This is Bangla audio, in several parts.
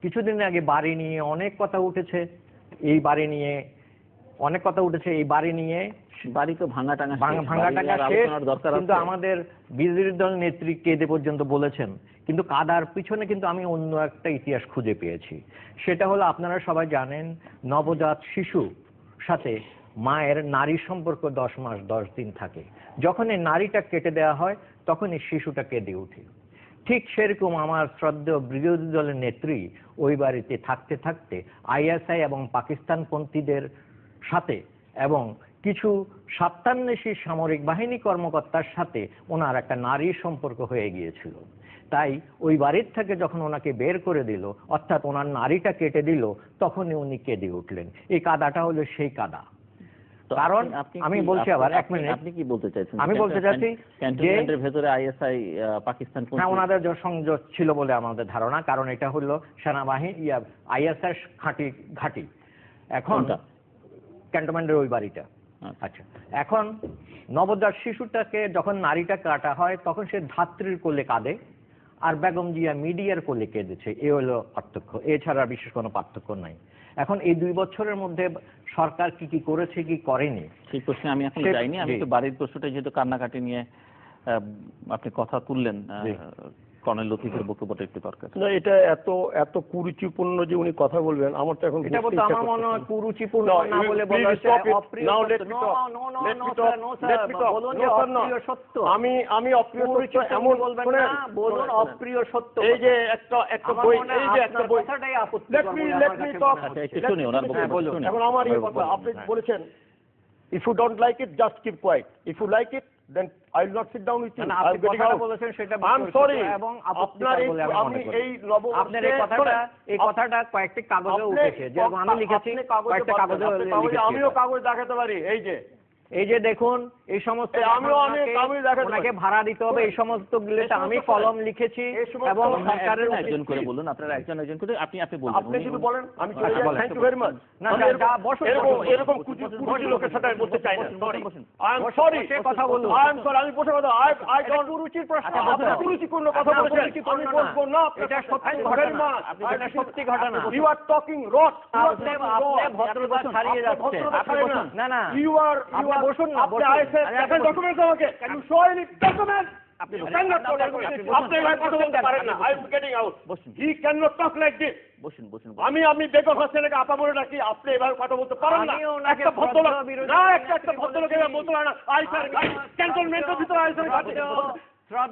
কিছুদিন আগে বাড়ি নিয়ে অনেক কথা উঠেছে, এই বাড়ি নিয়ে অনেক কথা উঠেছে, এই বাড়ি নিয়ে বাড়ি তো ভাঙা টাঙা শেষ, কিন্তু আমাদের বিরোধী দল নেত্রী কেঁদে পর্যন্ত বলেছেন। কিন্তু কাদার পিছনে কিন্তু আমি অন্য একটা ইতিহাস খুঁজে পেয়েছি। সেটা হলো, আপনারা সবাই জানেন, নবজাত শিশু সাথে মায়ের নারী সম্পর্ক 10 মাস 10 দিন থাকে। যখন এই নারীটা কেটে দেওয়া হয় তখন এই শিশুটা কেঁদে ওঠে। ঠিক সেরকম আমার শ্রদ্ধেয় বিরোধী দলের নেত্রী ওই বাড়িতে থাকতে থাকতে আইএসআই এবং পাকিস্তানপন্থীদের সাথে এবং কিছু স্বার্থান্বেষী সামরিক বাহিনী কর্মকর্তার সাথে ওনার একটা নারীর সম্পর্ক হয়ে গিয়েছিল। তাই ওই বাড়ির থেকে যখন ওনাকে বের করে দিল, অর্থাৎ ওনার নারীটা কেটে দিল, তখনই উনি কেঁদে উঠলেন। এই কাদাটা হলো সেই কাদা। কারণ আমি বলছি, আবার এক মিনিট, আপনি কি বলতে চাইছেন? আমি বলতে চাচ্ছি ক্যান্টনমেন্টের ভেতরে আইএসআই পাকিস্তান ওনাদের সংযোগ ছিল বলে আমাদের ধারণা, কারণ এটা হলো সেনাবাহিনী আইএসআই ঘাঁটি। এখন ক্যান্টনমেন্টের ওই বাড়িটা। আচ্ছা, এখন নবজাত শিশুটাকে যখন নারীটা কাটা হয় তখন সে ধাত্রীর কোলে কাঁদে, আর বেগম জিয়া মিডিয়ার কোলে কেঁদেছে। এ হলো পার্থক্য, এছাড়া বিশেষ কোনো পার্থক্য নাই। এখন এই 2 বছরের মধ্যে সরকার কি কি করেছে কি করেনি সেই প্রশ্নে আমি এখন যাইনি। আমি তো বাড়ির প্রশ্নটা যেহেতু কান্নাকাটি নিয়ে আপনি কথা তুললেন, কর্নেল লতিফের বক্তব্যটা একটু দরকার। না, এটা এত কুরুচিপূর্ণ যে উনি কথা বলবেন, আমার তো এখন এটা বলতে আমার মনে হয় কুরুচিপূর্ণ না বলে বলা হচ্ছে অপ্রিয় সত্য। আমি অপ্রিয় সত্য এমন বলবেন না, বলুন অপ্রিয় সত্য। এই যে একটা বই, এই যে একটা বই, কথাটাই আপত্তি। লেট মি টক। একটু শুনি ওনার বক্তব্য। এখন আমার এই কথা, আপনি বলেছেন if you don't like it just keep quiet, if you like it then I will not sit down with you. আপনি কথাটা বলেছেন সেটা I'm sorry, এবং আপনার আপনার এই কথাটা কয়েকটি কাগজে উঠেছে, যেরকম আমি লিখেছি কয়েকটা কাগজে লিখেছি। আমিও কাগজ দেখাতে পারি। এই যে দেখুন, এই সমস্ত ওনাকে ভাড়া দিতে হবে, এই সমস্ত গুলোতে আমি কলম লিখেছি এবং সরকারের একজন করে বলুন, আপনারা একজন করে আপনি বলুন। আপনি শুধু বলেন, আমি চলে যাই। Thank you very much. না, এরকম কুচি লোকের সাথে বলতে চাই না। আই এম সরি, কথা বলুন। আই এম সরি, আমি বসে কথা আই ডোন্ট কুরুচির প্রশ্ন। আপনি কুরুচিপূর্ণ কথা বলছেন, আমি বলবো না। এটা সত্যি ঘটনা, এটা সত্যি ঘটনা। ইউ আর টকিং রট। আপনি ভদ্রতা ছাড়িয়ে যাচ্ছেন। না, ইউ আর বসুন না, আপনি আইএসএফ দেখেন ডকুমেন্টস আমাকে। Can you show any document? আপনি কথা বলতে পারেন না। I am getting out. He can not talk like this. বসুন। আমি বেগম হোসেনকে আপা বলে ডাকি, আপনি এভাবে কথা বলতে পারেন না। একটা ভদ্রলোক না, একটা ভদ্রলোক এভাবে বলতে পারে না। আইএসএফ ক্যান্টনমেন্টের ভিতরে আইএসএফ ঘাঁটি,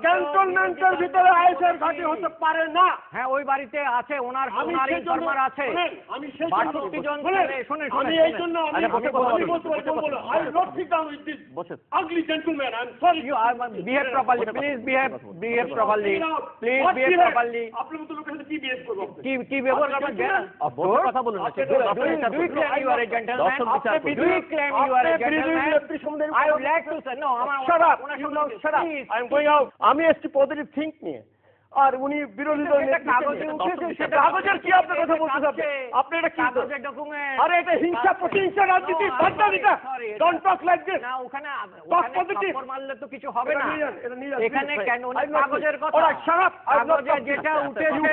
ক্যান্টনমেন্টের ভিতরে আইএসএফ ঘাঁটি হতে পারে না। হ্যাঁ, ওই বাড়িতে আছে, ওনার ইনফরমার আছে। আমি সেই 62 জন শুনুন। আমি এই জন্য আমি বলতে পারি, I will not sit down with this ugly gentleman. I am sorry. You behave properly, please behave properly, please behave properly. আপনি মতো লোকের সাথে কি বিহেভ করব? কি ব্যবহার করবেন? কথা বলুন না। Do you claim you are a gentleman? Do you claim you are a gentleman? I would like to say no, shut up. I am going out. আমি এসছি পজিটিভ থিঙ্ক নিয়ে, আর উনি বিরোধী দলের কাগজে উঠেছে, সেটা কাগজের কি আপনার কথা বলছেন? আপনি এটা কি কাগজের ডকুমেন্ট? আরে এটা হিংসা প্রতিহিংসা রাজনীতি, বাদদারিটা। Don't talk like this. না, ওখানে টক্কর মারলে তো কিছু হবে না। এখানে কেন কাগজের কথা? কাগজে যেটা উঠেছে,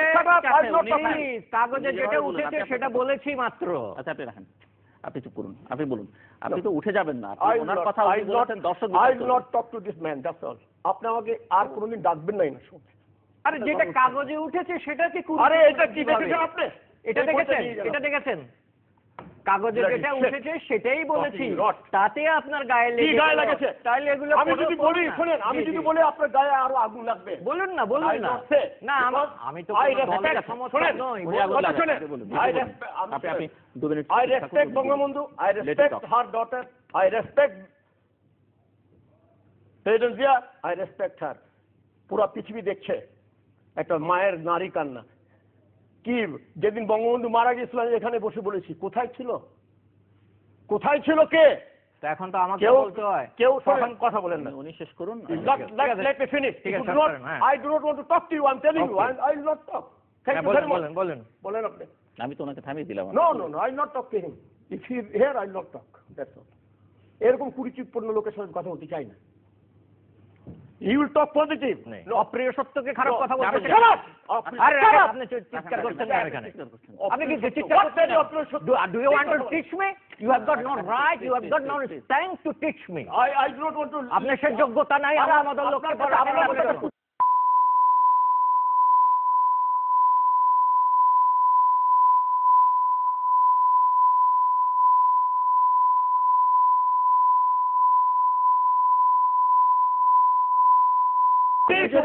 কাগজে যেটা উঠেছে সেটা বলেছি মাত্র। আচ্ছা, আপনি রাখেন, আপনি চুপ করুন, আপনি বলুন। আপনি তো উঠে যাবেন না, আপনি ওনার কথা বলছেন। দর্শক I will not talk to this man, that's all. আপনি আমাকে আর কোনোদিন ডাকবেন না না শুনুন। আরে যেটা কাগজে উঠেছে সেটা কি? আরে এটা কি দেখেছেন আপনি? এটা দেখেছেন? কাগজে যেটা উঠেছে সেটাই বলেছি, তাতে আপনার গায়ে লেগেছে। তাইলে এগুলো আমি যদি বলি, শুনেন, আমি যদি বলি আপনার গায়ে আরো আগুন লাগবে। বলুন না। না, আমি তো সমর্থক নই। আপনি 2 minute. I respect Bangabandhu, I respect her daughter, I respect Begum Zia, I respect হার। পুরো পৃথিবী দেখছে একটা মায়ের নারী কান্না। কি যেদিন বঙ্গবন্ধু মারা গিয়েছিল এখানে বসে বলেছি, কোথায় ছিল কে? এখন তো আমাকে বলতে হয়। কেউ তখন কথা বলেন না। উনি শেষ করুন। Let me finish. I do not want to talk to you. I'm telling you. I will not talk. Thank you very much. বলেন আপনি। আমি তো ওনাকে থামিয়ে দিলাম। No, I will not talk to him. If he is here, I will not talk. That's all. এরকম কুরুচিপূর্ণ লোকের সাথে কথা বলতে চাই না। You will talk positive. অপ্রিয় সত্যকে খারাপ কথা বলছেন। Shut up! আরে আপনি চিৎকার করছেন না এখানে। আপনি কি চিৎকার What very করছেন? অপ্রিয় সত্য? Do you want to teach me? You have got no right, you have got no strength to teach me. I do not want to. আপনার সে যোগ্যতা নাই আমার মতো লোককে পড়াশোনা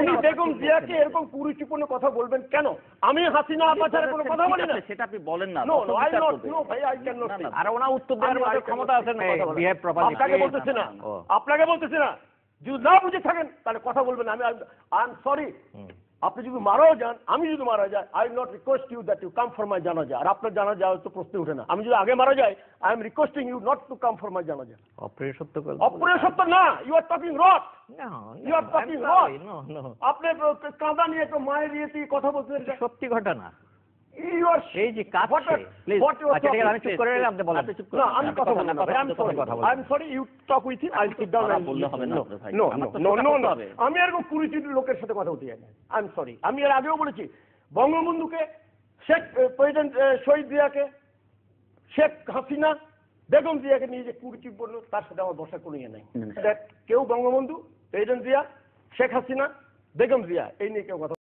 উনি বেগম জিয়াকে এরকম কুরুচিপূর্ণ কথা বলবেন কেন? আমি হাসিনা আপা ছাড়া কোনো কথা বলি না। সেটা আপনি বলেন না। No, I not. No, ভাই, I cannot say. আর ওনা উত্তর দেওয়ার মতো ক্ষমতা আছে না কথা বলার। Behave properly. আপনাকে বলতেছি না, আপনাকে বলতেছি না। যদি না বুঝে থাকেন তাহলে কথা বলবেন। I am sorry. আপনি যদি মারাও যান, আমি যদি মারা যাই, I will not request you that you come for my জানাজা। আর আপনার জানাজা তো প্রশ্ন ওঠে না। আমি যদি আগে মারা যাই, I am requesting you not to come for my জানাজা। অপ্রিয় সত্য অপ্রিয় সত্য না, you are talking rot. You are talking wrong. No. আপনি কাঁদা নিয়ে তো মায়ের ইয়েতে কথা বলছেন। সত্যি ঘটনা। You are এই যে কাছে প্লিজ আচ্ছা ঠিক আছে আমি চুপ করে রইলাম আপনি বলেন। না আমি কথা বলবো না ভাই, I am sorry you talk with him, I will sit down and বললে হবে না ভাই। নো আমি এরকম কুরুচিত লোকের সাথে কথা বলতে চাই না। I am sorry. আমি এর আগেও বলেছি বঙ্গবন্ধুকে, শেখ প্রেসিডেন্ট শহীদ জিয়াকে, শেখ হাসিনা, বেগম জিয়াকে নিয়ে যে কুরুচি বললো তার সাথে আমার বসার কোনো ইয়ে নাই। কেউ বঙ্গবন্ধু, প্রেসিডেন্ট জিয়া, শেখ হাসিনা, বেগম জিয়া এই নিয়ে কেউ কথা